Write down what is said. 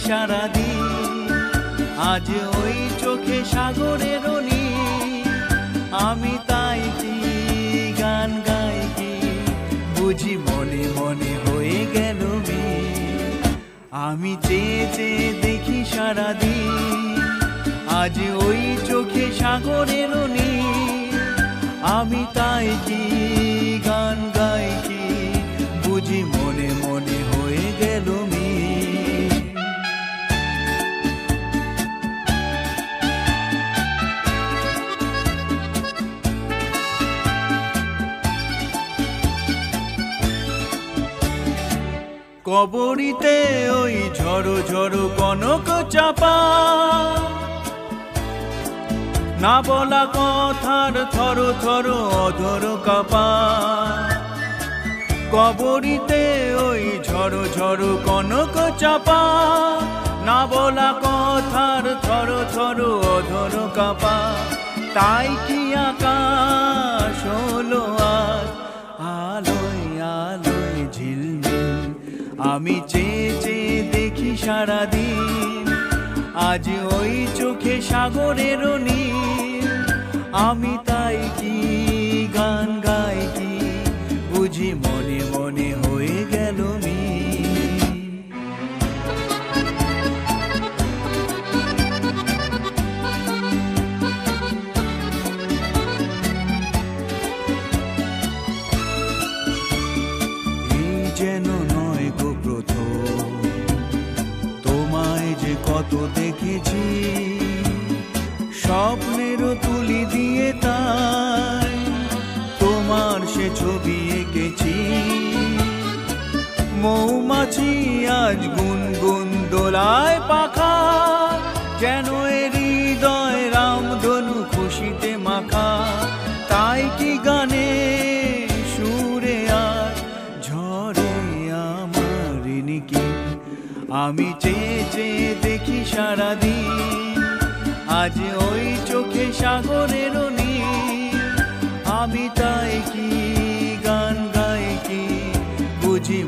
সারাদিন। আজ ওই চোখে সাগরের নীল, আমি তাই কি গান গাই কি, বুঝি মনে মনে হয়ে গেল মিল। আমি চেয়ে চেয়ে দেখি সারাদিন, আজ ওই চোখে সাগরের নীল, আমি তাই কি গান গাই কি, বুঝি মনে মনে হয়ে গেল মিল। কবরীতে ওই ঝড়ো ঝড়ো কনক চাপা, না বলা কথার থর থর অধর কাপা। কবরীতে ওই ঝড়ো ঝড়ো কনক চাপা, না বলা কথার থর থর অধর কাপা। তাই কি আকাশ হলো আজ আলোয় আলোয় ঝিলমিল। আমি চেয়ে চেয়ে দেখি সারাদিন, আজ ওই চোখে সাগরের নীল, আমি তাই কি গান গাই কি, বুঝি মনে মনে হয়ে গেল মিল। এই যেন নয় গো প্রথম, তোমায় যে কত দেখেছি, স্বপ্নেরও তুলি দিয়ে তাই তোমার সে ছবি এঁকেছি। মৌমাছি আজ গুনগুন দোলায় পাখা, যেন এ হৃদয় রামধনু খুশিতে মাখা। তাই কি গানে সুরে আর ঝরে আমার ঋণিকি। আমি চেয়ে চেয়ে দেখি সারাদিন, আজ ওই চোখে সাগরের নীল, আমি তাই কি গান গাই কি, বুঝি